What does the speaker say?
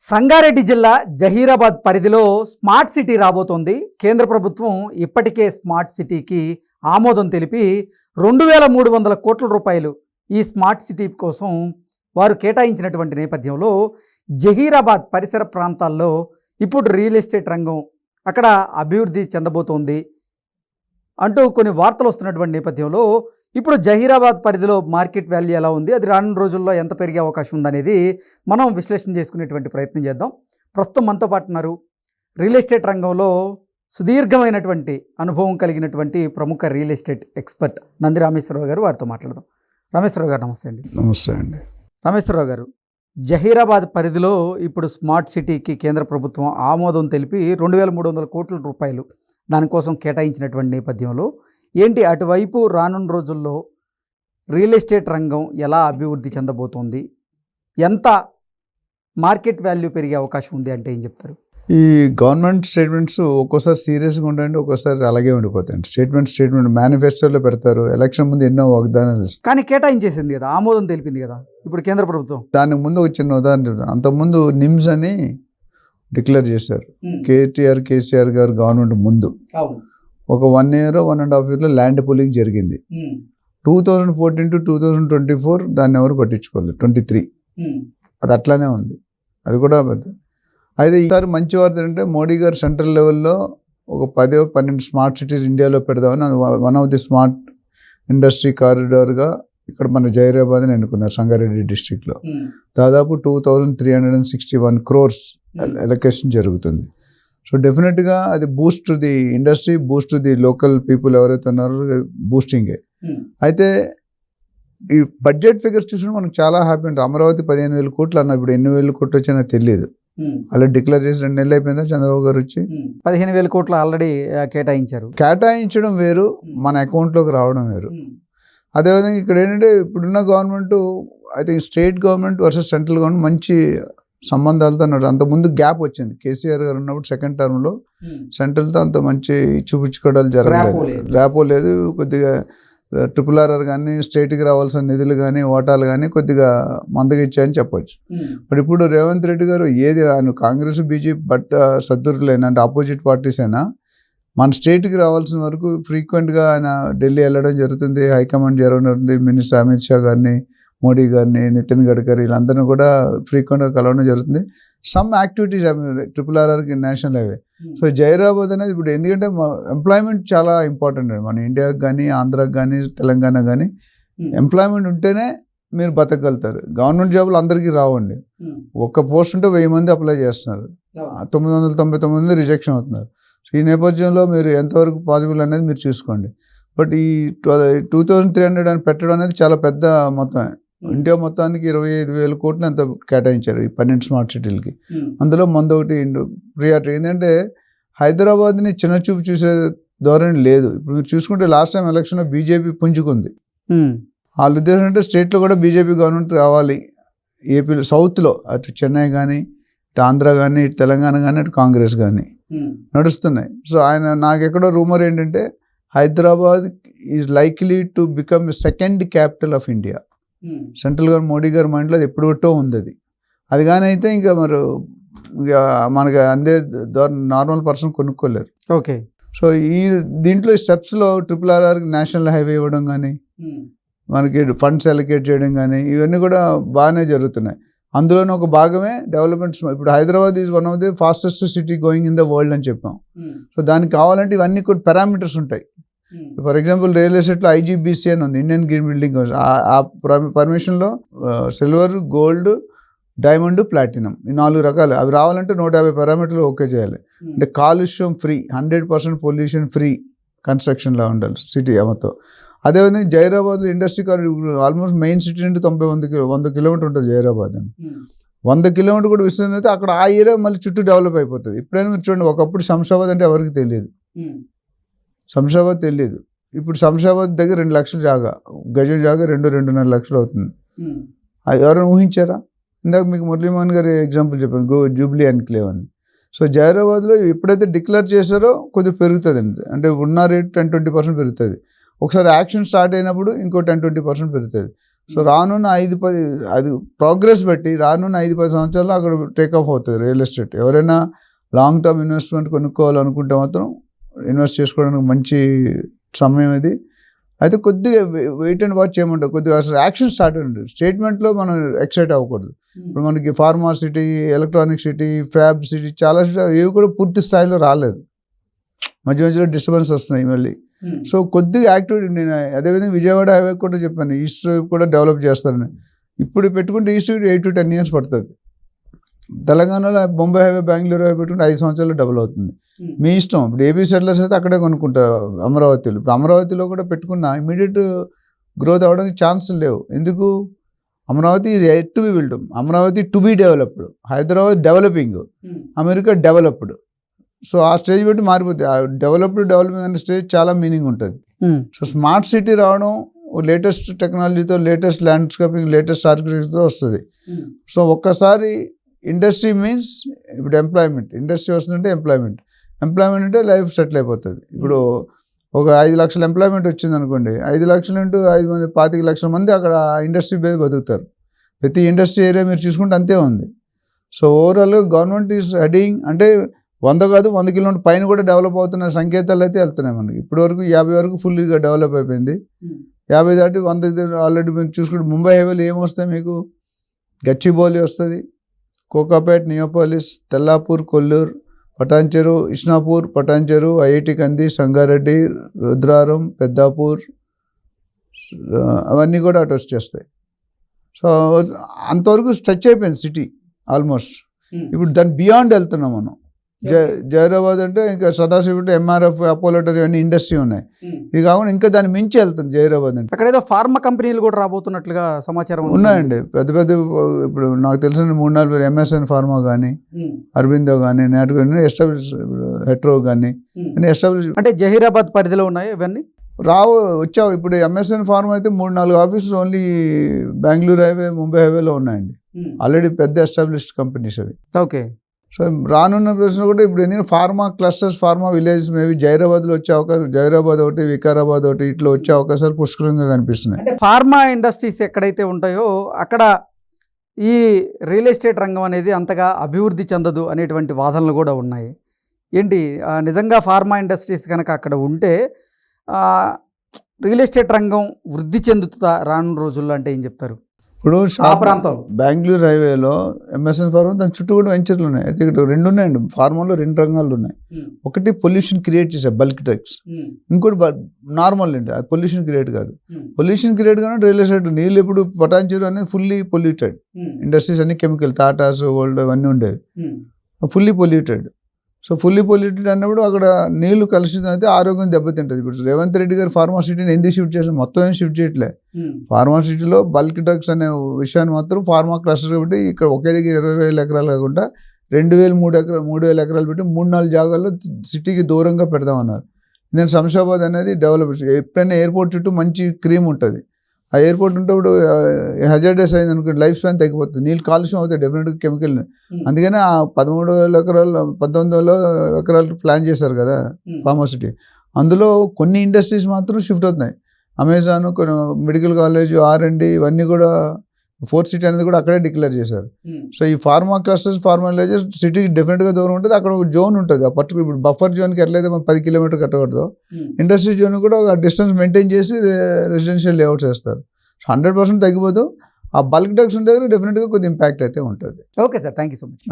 సంగారెడ్డి జిల్లా జహీరాబాద్ పరిధిలో smart city రాబోతోంది. కేంద్ర ప్రభుత్వం ఇప్పటికే స్మార్ట్ సిటీకి ఆమోదం తెలిపి 2300 కోట్ల రూపాయలు ఈ స్మార్ట్ సిటీ కోసం వారు కేటాయించినటువంటి నేపథ్యంలో జహీరాబాద్ పరిసర ప్రాంతాల్లో ఇప్పుడు రియల్ ఎస్టేట్ రంగం అక్కడ అభివృద్ధి చెందబోతోంది అంటూ కొన్ని వార్తలు వస్తున్నటువంటి నేపథ్యంలో ఇప్పుడు జహీరాబాద్ పరిధిలో మార్కెట్ వాల్యూ ఎలా ఉంది, అది రానున్న రోజుల్లో ఎంత పెరిగే అవకాశం ఉందనేది మనం విశ్లేషణ చేసుకునేటువంటి ప్రయత్నం చేద్దాం. ప్రస్తుతం మనతో పాటు ఉన్నారు రియల్ ఎస్టేట్ రంగంలో సుదీర్ఘమైనటువంటి అనుభవం కలిగినటువంటి ప్రముఖ real estate expert Nandi Rameshwar Rao గారు. వారితో మాట్లాడదాం. రామేశ్వరరావు గారు నమస్తే అండి. నమస్తే అండి. రామేశ్వరరావు గారు, జహీరాబాద్ పరిధిలో ఇప్పుడు స్మార్ట్ సిటీకి కేంద్ర ప్రభుత్వం ఆమోదం తెలిపి 2300 కోట్ల రూపాయలు దానికోసం కేటాయించినటువంటి నేపథ్యంలో ఏంటి అటువైపు రానున్న రోజుల్లో రియల్ ఎస్టేట్ రంగం ఎలా అభివృద్ధి చెందబోతోంది, ఎంత మార్కెట్ వాల్యూ పెరిగే అవకాశం ఉంది అంటే ఏం చెప్తారు? ఈ గవర్నమెంట్ స్టేట్మెంట్స్ ఒక్కోసారి సీరియస్గా ఉంటాయండి, ఒక్కోసారి అలాగే ఉండిపోతాయండి. స్టేట్మెంట్ మేనిఫెస్టోలో పెడతారు, ఎలక్షన్ ముందు ఎన్నో వాగ్దానాలు ఇస్తారు. కానీ కేటాయించేసింది కదా, ఆమోదం తెలిపింది కదా ఇప్పుడు కేంద్ర ప్రభుత్వం. దానికి ముందు ఒక చిన్న ఉదాహరణ చెప్తాను. అంతకుముందు నిమ్స్ అని డిక్లేర్ చేశారు. కేసీఆర్ గారు గవర్నమెంట్ ముందు ఒక 1 year 1.5 year ల్యాండ్ పూలింగ్ జరిగింది. 2014 to 2024 దాన్ని ఎవరు పట్టించుకోలేదు. 23 అది అట్లానే ఉంది. అది కూడా అయితే ఈసారి మంచి వార్త ఏంటంటే మోడీ గారు సెంట్రల్ లెవెల్లో ఒక 10-12 స్మార్ట్ సిటీస్ ఇండియాలో పెడదామని అది one of the smart industry కారిడార్గా ఇక్కడ మన జహీరాబాద్ని ఎన్నుకున్నారు. సంగారెడ్డి డిస్ట్రిక్ట్లో దాదాపు 2361 crores ఎలొకేషన్ జరుగుతుంది. సో డెఫినెట్గా అది Boost to the industry, Boost to the local people ఎవరైతే ఉన్నారో బూస్టింగే. అయితే ఈ బడ్జెట్ ఫిగర్స్ చూసినా మనకు చాలా హ్యాపీ ఉంటుంది. అమరావతి 15,000 కోట్లు అన్న, ఇప్పుడు 8,000 కోట్లు వచ్చినా తెలియదు. అలా డిక్లేర్ చేసి 2 నెలలు అయిపోయిందా చంద్రబాబు గారు వచ్చి? 15,000 కోట్లు ఆల్రెడీ కేటాయించారు. కేటాయించడం వేరు, మన అకౌంట్లోకి రావడం వేరు. అదేవిధంగా ఇక్కడ ఏంటంటే ఇప్పుడున్న గవర్నమెంట్ అయితే state government versus central government మంచి సంబంధాలతో అన్నాడు. అంతకుముందు గ్యాప్ వచ్చింది. కేసీఆర్ గారు ఉన్నప్పుడు సెకండ్ టర్మ్లో సెంట్రల్తో అంత మంచి చూపించుకోవడాలు జరగలేదు, ర్యాపో లేదు. కొద్దిగా RRR కానీ స్టేట్కి రావాల్సిన నిధులు కానీ ఓటాలు కానీ కొద్దిగా మందగా ఇచ్చాయని చెప్పొచ్చు. బట్ ఇప్పుడు రేవంత్ రెడ్డి గారు ఏది ఆయన కాంగ్రెస్ బీజేపీ బట్ సద్దురులేనా అంటే ఆపోజిట్ పార్టీస్ అయినా మన స్టేట్కి రావాల్సిన వరకు ఫ్రీక్వెంట్గా ఆయన ఢిల్లీ వెళ్ళడం జరుగుతుంది, హైకమాండ్ జరుగుతుంది. మినిస్టర్ అమిత్ షా గారిని, మోడీ గారిని, నితిన్ గడ్కరీ వీళ్ళందరినీ కూడా ఫ్రీక్వెంట్గా కలవడం జరుగుతుంది. సమ్ యాక్టివిటీస్ RRRకి నేషనల్ హైవే. సో జహీరాబాద్ అనేది ఇప్పుడు ఎందుకంటే ఎంప్లాయ్మెంట్ చాలా ఇంపార్టెంట్ అండి మన ఇండియాకి కానీ, ఆంధ్రాకి కానీ, తెలంగాణ కానీ. ఎంప్లాయ్మెంట్ ఉంటేనే మీరు బతకగలుగుతారు. గవర్నమెంట్ జాబులు అందరికీ రావండి. ఒక్క పోస్ట్ ఉంటే 1000 మంది అప్లై చేస్తున్నారు, 999 రిజెక్షన్ అవుతున్నారు. సో ఈ నేపథ్యంలో మీరు ఎంతవరకు పాసిబుల్ అనేది మీరు చూసుకోండి. బట్ ఈ 2300 అని పెట్టడం అనేది చాలా పెద్ద మొత్తం. ఇండియా మొత్తానికి 25,000 కోట్లు అంత కేటాయించారు ఈ 12 స్మార్ట్ సిటీలకి. అందులో ఒకటి ప్రియారిటీ ఏంటంటే హైదరాబాద్ని చిన్నచూపు చూసే ధోరణి లేదు. ఇప్పుడు మీరు చూసుకుంటే లాస్ట్ టైం ఎలక్షన్లో బీజేపీ పుంజుకుంది. వాళ్ళ ఉద్దేశం అంటే స్టేట్లో కూడా బీజేపీ గవర్నమెంట్ రావాలి. ఏపీలో సౌత్లో అటు చెన్నై కానీ, ఇటు ఆంధ్ర కానీ, ఇటు తెలంగాణ కానీ, అటు కాంగ్రెస్ కానీ నడుస్తున్నాయి. సో ఆయన నాకు ఎక్కడో రూమర్ ఏంటంటే Hyderabad is likely to become second capital of India. Central government Modi గారి మైండ్లో అది ఎప్పుడో ఉంది. అది కానీ అయితే ఇంకా మరి మనకి అందే నార్మల్ పర్సన్ కొనుక్కోలేరు. ఓకే. సో ఈ దీంట్లో స్టెప్స్లో RRR నేషనల్ హైవే ఇవ్వడం కానీ, మనకి ఫండ్స్ అలొకేట్ చేయడం కానీ ఇవన్నీ కూడా బాగానే జరుగుతున్నాయి. అందులోనే ఒక భాగమే డెవలప్మెంట్స్. ఇప్పుడు Hyderabad is one of the fastest city going in the world అని చెప్పాం. సో దానికి కావాలంటే ఇవన్నీ కూడా పారామీటర్స్ ఉంటాయి. ఫర్ ఎగ్జాంపుల్ రియల్ ఎస్టేట్లో IGBC అని ఉంది, ఇండియన్ గ్రీన్ బిల్డింగ్. ఆ పర్మిషన్లో సిల్వర్, గోల్డ్, డైమండ్, ప్లాటినం ఈ 4 రకాలు. అవి రావాలంటే 150 పారామీటర్లు ఓకే చేయాలి. అంటే కాలుష్యం ఫ్రీ, 100% పొల్యూషన్ ఫ్రీ కన్స్ట్రక్షన్లో ఉండాలి సిటీ మొత్తం. అదేవిధంగా జహీరాబాద్లో ఇండస్ట్రీ ఆల్మోస్ట్ మెయిన్ సిటీ నుండి 100 కిలోమీటర్ ఉంటుంది జహీరాబాద్ అని. 100 కిలోమీటర్ కూడా విస్తరణ అయితే అక్కడ ఆ ఏరియా మళ్ళీ చుట్టూ డెవలప్ అయిపోతుంది. ఇప్పుడైనా మీరు చూడండి, ఒకప్పుడు శంషాబాద్ అంటే ఎవరికి తెలియదు, శంషాబాద్ తెలియదు. ఇప్పుడు శంషాబాద్ దగ్గర 2 లక్షల జాగా, గజం జాగా 2-2.5 లక్షలు అవుతుంది. ఎవరైనా ఊహించారా? ఇందాక మీకు మురళీమోహన్ గారి ఎగ్జాంపుల్ చెప్పాను, జూబ్లీ ఎన్క్లేవ్ అని. సో జహీరాబాద్లో ఎప్పుడైతే డిక్లేర్ చేశారో కొద్దిగా పెరుగుతుంది అండి. అంటే ఉన్న రేట్ 10-20% పెరుగుతుంది. ఒకసారి యాక్షన్ స్టార్ట్ అయినప్పుడు ఇంకో 10-20% పెరుగుతుంది. సో రానున్న 5-10 అది ప్రోగ్రెస్ బట్టి రానున్న 5-10 సంవత్సరాల్లో అక్కడ టేక్ ఆఫ్ అవుతుంది రియల్ ఎస్టేట్. ఎవరైనా లాంగ్ టర్మ్ ఇన్వెస్ట్మెంట్ కొనుక్కోవాలనుకుంటే మాత్రం ఇన్వెస్ట్ చేసుకోవడానికి మంచి సమయం ఇది. అయితే కొద్దిగా వెయిట్ అండ్ వాచ్ చేయమంటారు. కొద్దిగా అసలు యాక్షన్ స్టార్ట్ అండి. స్టేట్మెంట్లో మనం ఎక్సైట్ అవ్వకూడదు. ఇప్పుడు మనకి pharma city, electronic city, fab city చాలా ఇవి కూడా పూర్తి స్థాయిలో రాలేదు. మధ్యలో డిస్టర్బెన్స్ వస్తున్నాయి మళ్ళీ. సో కొద్దిగా యాక్టివిటీ నేను అదేవిధంగా విజయవాడ హైవే కూడా చెప్పాను, ఈస్ట్ వైపు కూడా డెవలప్ చేస్తానని. ఇప్పుడు పెట్టుకుంటే ఈస్ట్ 8 to 10 years పడుతుంది. తెలంగాణలో బొంబాయి హైవే, బెంగళూరు హైవే పెట్టుకుంటే 5 సంవత్సరాలు డబుల్ అవుతుంది. మీ ఇష్టం. ఇప్పుడు ఏపీ సెటిలర్స్ అయితే అక్కడే కొనుక్కుంటారు అమరావతిలో. ఇప్పుడు అమరావతిలో కూడా పెట్టుకున్న ఇమీడియట్ గ్రోత్ అవ్వడానికి ఛాన్సులు లేవు. ఎందుకు? Amaravati is yet to be build. Amaravati to be developed, Hyderabad developing, America developed. So ఆ స్టేజ్ బట్టి మారిపోతుంది. ఆ డెవలప్డ్ డెవలపింగ్ అనే స్టేజ్ చాలా మీనింగ్ ఉంటుంది. సో స్మార్ట్ సిటీ రావడం లేటెస్ట్ టెక్నాలజీతో, లేటెస్ట్ ల్యాండ్స్కేపింగ్, లేటెస్ట్ ఆర్కిటెక్చర్తో వస్తుంది. సో ఒక్కసారి ఇండస్ట్రీ మీన్స్ ఇప్పుడు ఎంప్లాయ్మెంట్. ఇండస్ట్రీ వస్తుందంటే ఎంప్లాయ్మెంట్ అంటే లైఫ్ సెటిల్ అయిపోతుంది. ఇప్పుడు ఒక 5 లక్షల ఎంప్లాయ్మెంట్ వచ్చింది అనుకోండి, 5 లక్షలు ఇంటూ 5 మంది 25 లక్షల మంది అక్కడ ఇండస్ట్రీ మీద బతుకుతారు. ప్రతి ఇండస్ట్రీ ఏరియా మీరు చూసుకుంటే అంతే ఉంది. సో ఓవరాల్గా గవర్నమెంట్ ఈజ్ హెడింగ్ అంటే 100 కాదు 100 కిలోమీటర్ పైన కూడా డెవలప్ అవుతున్న సంకేతాలు అయితే వెళ్తున్నాయి మనకి. ఇప్పటి వరకు 50 వరకు ఫుల్గా డెవలప్ అయిపోయింది. 50 దాటి 100 ఆల్రెడీ మీరు చూసుకుంటే ముంబై హైవేలో ఏమొస్తాయి మీకు? గచ్చిబౌలి వస్తుంది, కోకాపేట్, నియోపోలిస్, తెల్లాపూర్, కొల్లూరు, పటాన్చెరు, ఇస్నాపూర్, పటాన్చెరు, ఐఐటి కంది, సంగారెడ్డి, రుద్రారం, పెద్దాపూర్, అవన్నీ కూడా అటు వచ్చేస్తాయి. సో అంతవరకు స్ట్రెచ్ అయిపోయింది సిటీ ఆల్మోస్ట్. ఇప్పుడు దాని బియాండ్ వెళ్తున్నాం మనం. జైరాబాద్ అంటే ఇంకా సదాశివపేట, ఎంఆర్ఎఫ్, అపోలోటరీ అన్ని ఇండస్ట్రీ ఉన్నాయి. ఇది కాకుండా ఇంకా దాన్ని మించి వెళ్తుంది జైరాబాద్ అంటే. అక్కడ ఏదో ఫార్మా కంపెనీలు కూడా రాబోతున్నట్లుగా సమాచారం ఉన్నాయండి. పెద్ద పెద్ద ఇప్పుడు నాకు తెలిసిన 3-4 పేరు, ఎంఎస్ఎన్ ఫార్మా కానీ, అరబిందో కానీ, నాటో కానీ ఎస్టాబ్లిష్, హెట్రో కానీ అన్ని ఎస్టాబ్లిష్. అంటే జహీరాబాద్ పరిధిలో ఉన్నాయి ఇవన్నీ వచ్చావు. ఇప్పుడు ఎంఎస్ఎన్ ఫార్మా అయితే 3-4 ఆఫీసులు ఓన్లీ బెంగళూరు హైవే, ముంబై హైవేలో ఉన్నాయండి. ఆల్రెడీ పెద్ద ఎస్టాబ్లిష్డ్ కంపెనీస్ అవి. ఓకే. సో రానున్న ప్రశ్న కూడా ఇప్పుడు ఎందుకంటే pharma clusters, pharma villages maybe జైరాబాద్లో వచ్చే అవకాశం, జైరాబాద్ ఒకటి, వికారాబాద్ ఒకటి, ఇట్లా వచ్చే అవకాశాలు పుష్కలంగా కనిపిస్తున్నాయి. అంటే ఫార్మా ఇండస్ట్రీస్ ఎక్కడైతే ఉంటాయో అక్కడ ఈ రియల్ ఎస్టేట్ రంగం అనేది అంతగా అభివృద్ధి చెందదు అనేటువంటి వాదనలు కూడా ఉన్నాయి. ఏంటి నిజంగా ఫార్మా ఇండస్ట్రీస్ కనుక అక్కడ ఉంటే రియల్ ఎస్టేట్ రంగం వృద్ధి చెందుతుందా రానున్న రోజుల్లో అంటే ఏం చెప్తారు? ఇప్పుడు ఆ ప్రాంతం బెంగళూరు హైవేలో ఎంఎస్ఎన్ ఫార్మా దాని చుట్టూ కూడా వెంచర్లు ఉన్నాయి. అయితే ఇక్కడ 2 ఉన్నాయండి. ఫార్మాలో 2 రంగాలు ఉన్నాయి. ఒకటి పొల్యూషన్ క్రియేట్ చేసే బల్క్ డ్రగ్స్, ఇంకోటి నార్మల్ అండి, అది పొల్యూషన్ క్రియేట్ కాదు. పొల్యూషన్ క్రియేట్ కానీ రియల్ ఎస్టేట్ నీళ్ళు ఇప్పుడు పటాన్చెరు అనేది ఫుల్లీ పొల్యూటెడ్. ఇండస్ట్రీస్ అన్ని కెమికల్, టాటాస్, వరల్డ్ అవన్నీ ఉండేవి, fully polluted. So fully polluted అన్నప్పుడు అక్కడ నీళ్లు కలుషితం అయితే ఆరోగ్యం దెబ్బతింటుంది. ఇప్పుడు రేవంత్ రెడ్డి గారు ఫార్మా సిటీని ఎందుకు షిఫ్ట్ చేసిన? మొత్తం ఏం షిఫ్ట్ చేయట్లే. ఫార్మా సిటీలో బల్క్ డ్రగ్స్ అనే విషయాన్ని మాత్రం ఫార్మా క్లస్టర్ కాబట్టి ఇక్కడ ఒకే దగ్గర 20,000 ఎకరాలు కాకుండా 2,000-3,000 ఎకరాలు పెట్టి 3-4 జాగాల్లో సిటీకి దూరంగా పెడదామన్నారు. నేను శంషాబాద్ అనేది డెవలప్. ఎప్పుడైనా ఎయిర్పోర్ట్ చుట్టూ మంచి క్రీమ్ ఉంటుంది. ఆ ఎయిర్పోర్ట్ ఉంటప్పుడు హజార్డస్ అయింది అనుకోండి, లైఫ్ స్పాన్ తగ్గిపోతుంది, నీళ్ళు కాలుష్యం అవుతాయి డెఫినెట్గా కెమికల్. అందుకనే ఆ 13,000 ఎకరాలు 19,000 ఎకరాలు ప్లాన్ చేశారు కదా ఫార్మాసిటీ. అందులో కొన్ని ఇండస్ట్రీస్ మాత్రం షిఫ్ట్ అవుతున్నాయి. అమెజాన్, కొన్ని మెడికల్ కాలేజ్, R&D ఇవన్నీ కూడా 4th సిటీ అనేది కూడా అక్కడే డిక్లేర్ చేశారు. సో ఈ ఫార్మా క్లస్టర్స్, ఫార్మా విలేజెస్ సిటీకి డెఫినెట్గా దూరం ఉంటుంది. అక్కడ ఒక జోన్ ఉంటుంది. ఆ పర్టికులర్ ఇప్పుడు బఫర్ జోన్కి ఎట్లయితే మనం 10 కిలోమీటర్ కట్టకూడదు, ఇండస్ట్రీ జోన్ కూడా ఒక డిస్టెన్స్ మెయింటైన్ చేసి రెసిడెన్షియల్ లేఅవుట్స్ వేస్తారు. 100% తగ్గిపోదు. ఆ బల్క్ డ్రగ్స్ దగ్గర డెఫినెట్గా కొద్ది ఇంపాక్ట్ అయితే ఉంటుంది. Okay sir, thank you so much.